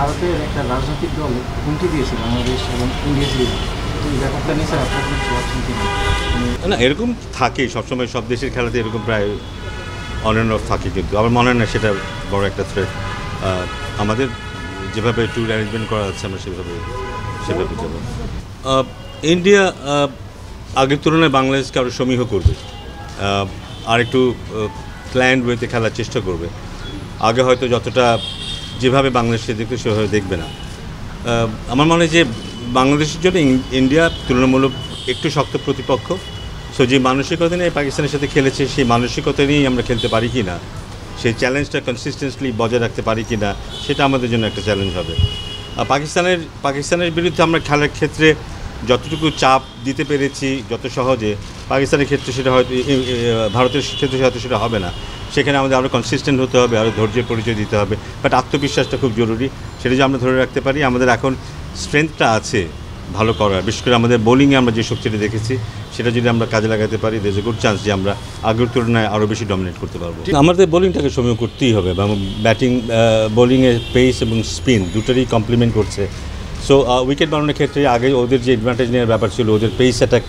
ভারতের একটা রাজনৈতিক দল হুমকি দিয়েছে বাংলাদেশ এবং ইন্ডিয়া সিরিজ, এই ব্যাপারটা নিয়ে স্যার আপনার কিছু ভাবছেন কিনা? না, এরকম থাকে সবসময়, সব দেশের খেলাতে এরকম প্রায় অন অ্যান্ড অফ থাকে, কিন্তু আমার মনে হয় না সেটা বড় একটা থ্রেট। আমাদের যেভাবে ট্যুর অ্যারেঞ্জমেন্ট করা আছে আমরা সেভাবে যাবো। ইন্ডিয়া আগের তুলনায় বাংলাদেশকে আরও সমীহ করবে, আর একটু প্ল্যান্ড ওয়েতে খেলার চেষ্টা করবে। আগে হয়তো যতটা যেভাবে বাংলাদেশে দেখতে সেভাবে দেখবে না। আমার মনে হয় যে বাংলাদেশের জন্য ইন্ডিয়া তুলনামূলক একটু শক্ত প্রতিপক্ষ। সো যে মানসিকতা নিয়ে পাকিস্তানের সাথে খেলেছে, সেই মানসিকতা নিয়েই আমরা খেলতে পারি কি না, সেই চ্যালেঞ্জটা কনসিস্টেন্টলি বজায় রাখতে পারি কি না, সেটা আমাদের জন্য একটা চ্যালেঞ্জ হবে। পাকিস্তানের বিরুদ্ধে আমরা খেলার ক্ষেত্রে যতটুকু চাপ দিতে পেরেছি যত সহজে, পাকিস্তানের ক্ষেত্রে সেটা হয়তো, ভারতের ক্ষেত্রে হয়তো সেটা হবে না। সেখানে আমাদের আরও কনসিস্টেন্ট হতে হবে, আরও ধৈর্যের পরিচয় দিতে হবে, বাট আত্মবিশ্বাসটা খুব জরুরি। সেটা যে আমরা ধরে রাখতে পারি, আমাদের এখন স্ট্রেংথটা আছে ভালো করার। বিশেষ করে আমাদের বোলিংয়ে আমরা যে শক্তিটা দেখেছি, সেটা যদি আমরা কাজে লাগাতে পারি, দের এ গুড চান্স যে আমরা আগের তুলনায় আরও বেশি ডমিনেট করতে পারবো। আমাদের বোলিংটাকে সময় করতেই হবে, এবং ব্যাটিং বোলিংয়ে পেস এবং স্পিন দুটোরই কমপ্লিমেন্ট করছে। সো উইকেট বানানোর ক্ষেত্রে আগে ওদের যে অ্যাডভান্টেজ নেওয়ার ব্যাপার ছিল, ওদের পেস অ্যাটাক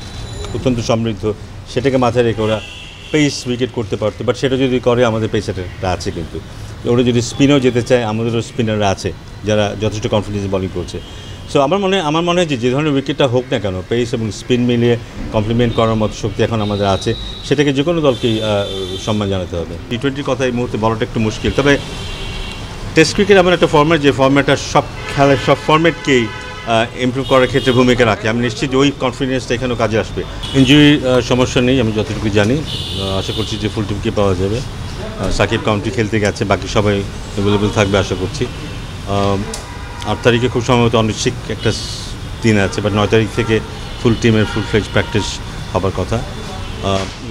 অত্যন্ত সমৃদ্ধ, সেটাকে মাথায় রেখে ওরা পেস উইকেট করতে পারতো। বাট সেটা যদি করে, আমাদের পেস অ্যাটাকটা আছে, কিন্তু ওরা যদি স্পিনেও যেতে চায়, আমাদেরও স্পিনাররা আছে যারা যথেষ্ট কনফিডেন্স বোলিং করছে। সো আমার মনে হয় যে ধরনের উইকেটটা হোক না কেন, পেস এবং স্পিন মিলিয়ে কমপ্লিমেন্ট করার মতো শক্তি এখন আমাদের আছে, সেটাকে যে কোনো দলকেই সম্মান জানাতে হবে। টি-20 কথা এই মুহূর্তে বলাটা একটু মুশকিল, তবে টেস্ট ক্রিকেট এমন একটা ফর্ম্যাট যে ফর্ম্যাটটা সব খেলার সব ফর্ম্যাটকেই ইমপ্রুভ করার ক্ষেত্রে ভূমিকা রাখে। আমি নিশ্চিত ওই কনফিডেন্সটা এখানেও কাজে আসবে। ইনজুরির সমস্যা নেই, আমি যতটুকু জানি। আশা করছি যে ফুল টিমকে পাওয়া যাবে। সাকিব কাউন্টি খেলতে গেছে, বাকি সবাই অ্যাভেলেবল থাকবে আশা করছি। 8 তারিখে খুব সম্ভবত অনিশ্চিত একটা দিন আছে, বাট 9 তারিখ থেকে ফুল টিমের ফুল ফ্লেজ প্র্যাকটিস হবার কথা।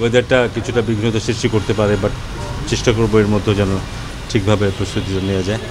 ওয়েদারটা কিছুটা বিঘ্নতা সৃষ্টি করতে পারে, বাট চেষ্টা করবো এর মধ্যেও যেন ঠিকভাবে প্রস্তুতি নেওয়া যায়।